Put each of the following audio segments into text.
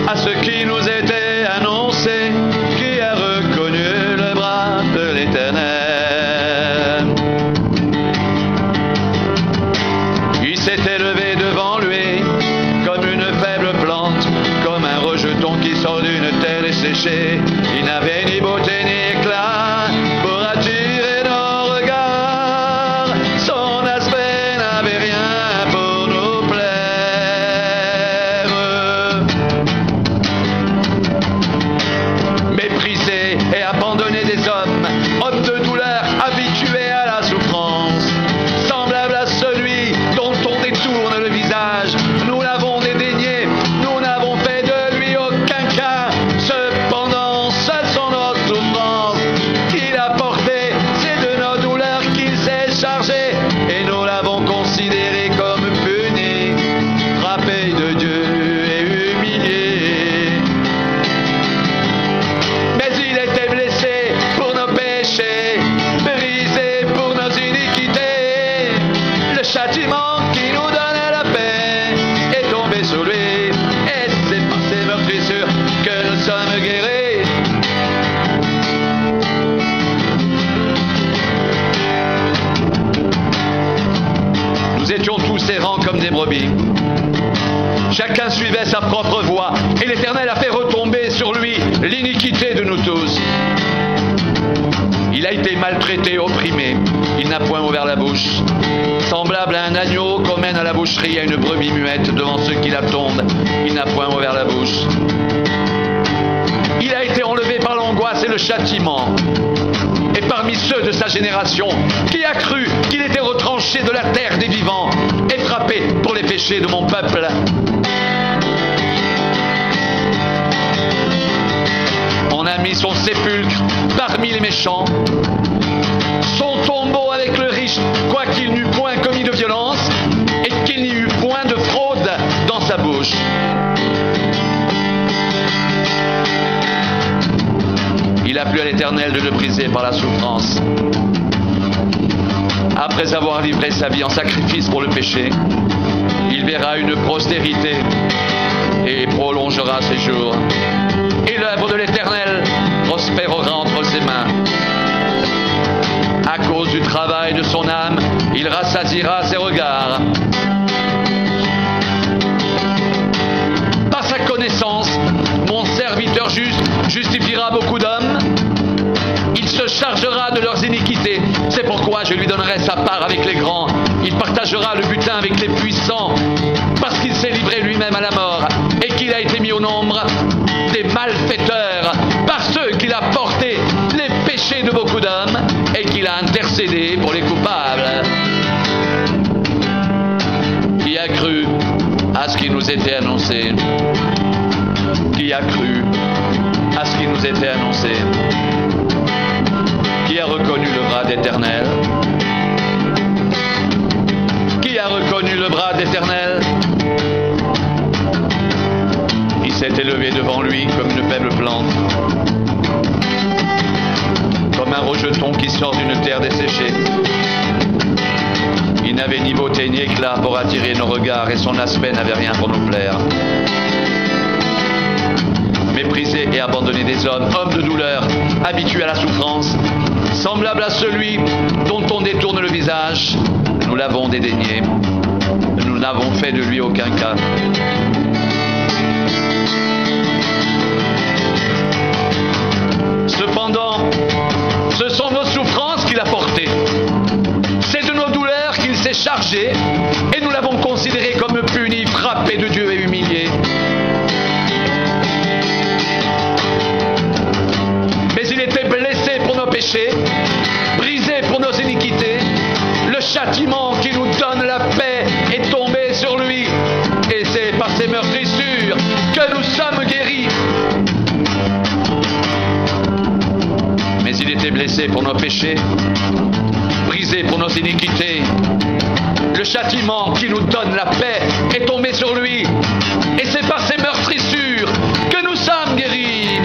à ce qui nous était annoncé, qui a reconnu le bras de l'Éternel. Il s'était levé devant lui comme une faible plante, comme un rejeton qui sort d'une terre desséchée. Il n'avait ni beauté ni éclat pour attirer nos regards. Son aspect n'avait rien pour nous plaire. Méprisé et abandonné des hommes, homme de douleur, habitué à la souffrance, semblable à celui dont on détourne le visage, nous l'avons dédaigné, nous n'avons fait de lui aucun cas. Cependant, seules sont nos souffrances qu'il a portées, c'est de nos douleurs qu'il s'est chargé, et nous l'avons considéré comme puni, frappé de Dieu et humilié. Mais il était blessé pour nos péchés, brisé pour nos iniquités. Le châtiment qui nous donnait la paix est tombé sur lui, et c'est par ses meurtrissures que nous sommes guéris. Nous étions tous errants comme des brebis. Chacun suivait sa propre voie, et l'Éternel a fait retomber sur lui l'iniquité de nous tous. Il a été maltraité, opprimé, il n'a point ouvert la bouche. Semblable à un agneau qu'on mène à la boucherie, à une brebis muette devant ceux qui la tondent, il n'a point ouvert la bouche. Il a été enlevé par l'angoisse et le châtiment. Et parmi ceux de sa génération, qui a cru qu'il était retranché de la terre des vivants et frappé pour les péchés de mon peuple? On a mis son sépulcre parmi les méchants, son tombeau avec le riche, quoiqu'il n'eût point commis de violence et qu'il n'y eût point de fraude dans sa bouche. Il a plu à l'Éternel de le briser par la souffrance. Après avoir livré sa vie en sacrifice pour le péché, il verra une postérité et prolongera ses jours. Et l'œuvre de l'Éternel prospérera entre ses mains. À cause du travail de son âme, il rassasiera ses regards. Par sa connaissance, mon serviteur juste justifiera beaucoup d'hommes. Il se chargera de leurs iniquités. C'est pourquoi je lui donnerai sa part avec les grands. Il partagera le butin avec les puissants, parce qu'il s'est livré lui-même à la mort et qu'il a été mis au nombre des malfaiteurs, par ceux qu'il a porté les péchés de beaucoup d'hommes et qu'il a intercédé pour les coupables. Qui a cru à ce qui nous était annoncé? Qui a cru à ce qui nous était annoncé? Qui a reconnu le bras d'Éternel? Qui a reconnu le bras d'Éternel? Il s'est élevé devant lui comme une faible plante, comme un rejeton qui sort d'une terre desséchée. Il n'avait ni beauté ni éclat pour attirer nos regards, et son aspect n'avait rien pour nous plaire. Méprisé et abandonné des hommes, homme de douleur, habitué à la souffrance, semblable à celui dont on détourne le visage, nous l'avons dédaigné. Nous n'avons fait de lui aucun cas. Cependant, ce sont nos souffrances qu'il a portées. C'est de nos douleurs qu'il s'est chargé, et nous l'avons considéré comme puni, frappé de Dieu et humilié. Mais il était blessé pour nos péchés, brisé pour nos iniquités. Le châtiment qui nous donne la paix est tombé sur lui, et c'est par ses meurtrissures que nous sommes guéris. Mais il était blessé pour nos péchés, brisé pour nos iniquités. Le châtiment qui nous donne la paix est tombé sur lui, et c'est par ses meurtrissures que nous sommes guéris.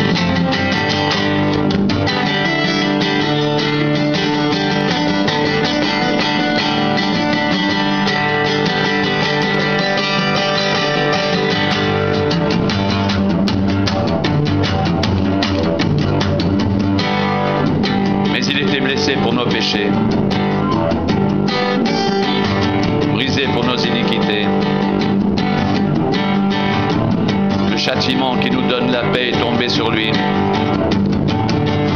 péchés, brisé pour nos iniquités. Le châtiment qui nous donne la paix est tombé sur lui.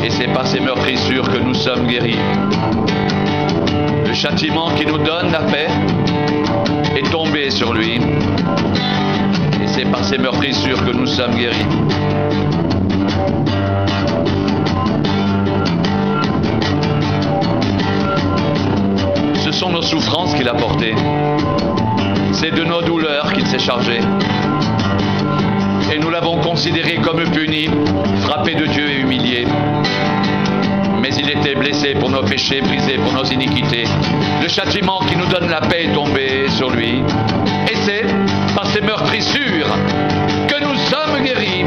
Et c'est par ses meurtrissures que nous sommes guéris. Le châtiment qui nous donne la paix est tombé sur lui. Et c'est par ses meurtrissures que nous sommes guéris. Ce sont nos souffrances qu'il a portées. C'est de nos douleurs qu'il s'est chargé. Et nous l'avons considéré comme puni, frappé de Dieu et humilié. Mais il était blessé pour nos péchés, brisé pour nos iniquités. Le châtiment qui nous donne la paix est tombé sur lui. Et c'est par ses meurtrissures que nous sommes guéris.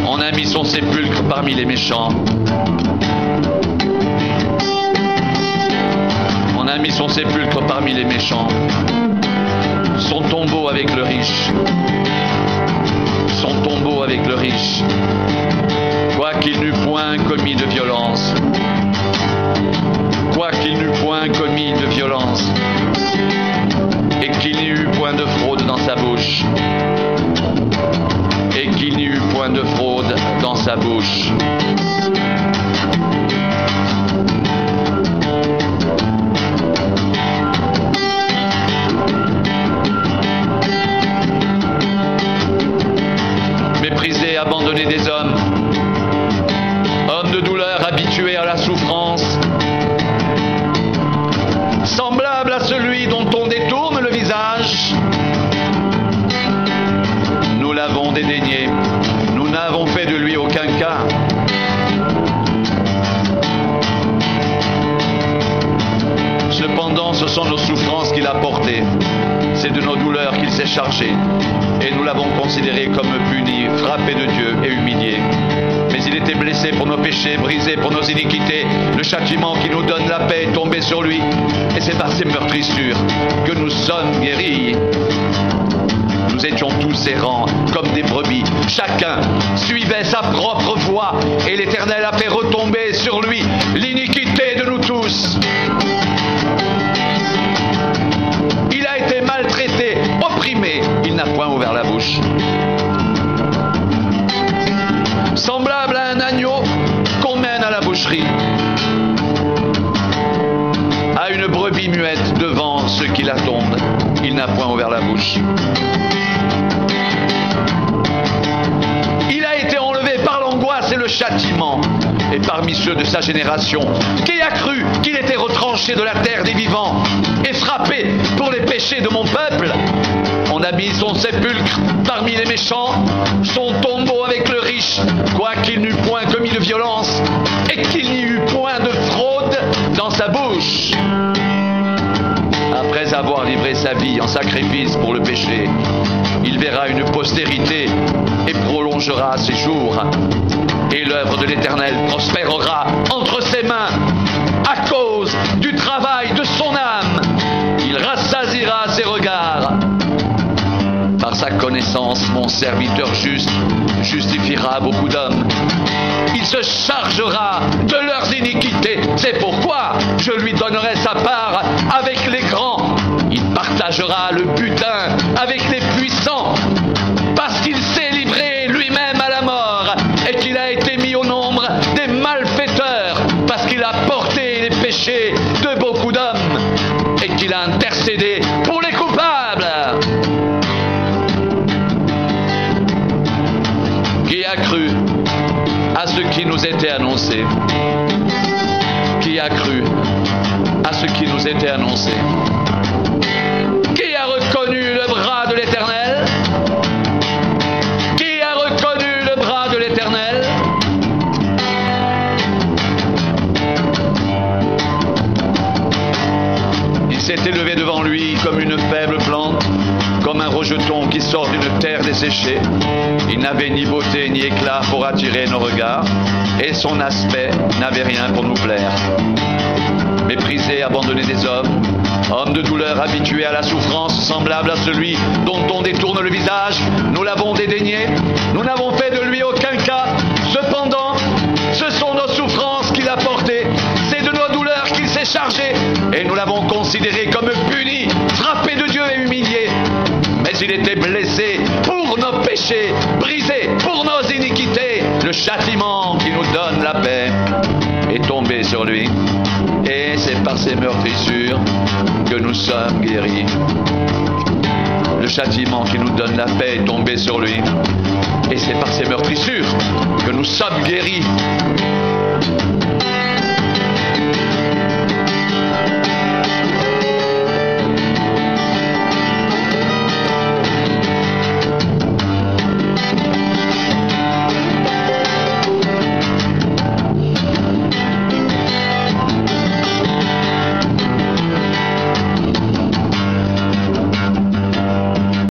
On a mis son sépulcre parmi les méchants. On a mis son sépulcre parmi les méchants. Son tombeau avec le riche. Son tombeau avec le riche. Quoiqu'il n'eût point commis de violence. Quoiqu'il n'eût point commis de violence. Et qu'il n'y eût point de fraude dans sa bouche. Et qu'il n'y eût point de fraude dans sa bouche. Méprisé, abandonné des hommes, homme de douleur, habitué à la souffrance, semblable à celui dont on détourne le visage, nous l'avons dédaigné, nous n'avons fait de lui aucun cas. Cependant, ce sont nos souffrances qu'il a portées, c'est de nos douleurs qu'il s'est chargé, et nous l'avons considéré comme puni, frappé de Dieu et humilié. Mais il était blessé pour nos péchés, brisé pour nos iniquités. Le châtiment qui nous donne la paix est tombé sur lui, et c'est par ses meurtrissures que nous sommes guéris. Nous étions tous errants, comme des brebis. Chacun suivait sa propre voie, et l'Éternel a fait retomber sur lui l'iniquité de nous tous. Il a été maltraité, opprimé, il n'a point ouvert la bouche. Semblable à un agneau qu'on mène à la boucherie, à une brebis muette devant ceux qui l'attendent, il n'a point ouvert la bouche. Il a été enlevé par l'angoisse et le châtiment, et parmi ceux de sa génération, qui a cru qu'il était retranché de la terre des vivants et frappé pour les péchés de mon peuple. On a mis son sépulcre parmi les méchants, son tombeau avec le riche, quoiqu'il n'eût point commis de violence et qu'il n'y eût point de fraude dans sa bouche. Après avoir livré sa vie en sacrifice pour le péché, il verra une postérité et prolongera ses jours. Et l'œuvre de l'Éternel prospérera entre ses mains à cause du travail de son âme. Il rassasiera ses regards. Par sa connaissance, mon serviteur juste justifiera beaucoup d'hommes. Il se chargera de leurs iniquités. C'est pourquoi je lui donnerai sa part avec les grands. Il partagera le butin avec les puissants, parce qu'il s'est livré lui-même à la mort et qu'il a été mis au nombre des malfaiteurs, parce qu'il a porté les péchés de beaucoup d'hommes et qu'il a intercédé pour les coupables. Qui a cru à ce qui nous était annoncé? Qui a cru à ce qui nous était annoncé? Qui a reconnu le bras de l'Éternel? Qui a reconnu le bras de l'Éternel? Il s'est élevé devant lui comme une faible plante, comme un rejeton qui sort d'une terre desséchée. Il n'avait ni beauté ni éclat pour attirer nos regards, et son aspect n'avait rien pour nous plaire. Méprisé, abandonné des hommes, Homme de douleur habitué à la souffrance, semblable à celui dont on détourne le visage, nous l'avons dédaigné, nous n'avons fait de lui aucun cas. Cependant, ce sont nos souffrances qu'il a portées, c'est de nos douleurs qu'il s'est chargé, et nous l'avons considéré comme puni, frappé de Dieu et humilié. Mais il était blessé pour nos péchés, brisé pour nos iniquités. Le châtiment qui nous donne la paix est tombé sur lui, et c'est par ses meurtrissures que nous sommes guéris. Le châtiment qui nous donne la paix est tombé sur lui, et c'est par ses meurtrissures que nous sommes guéris.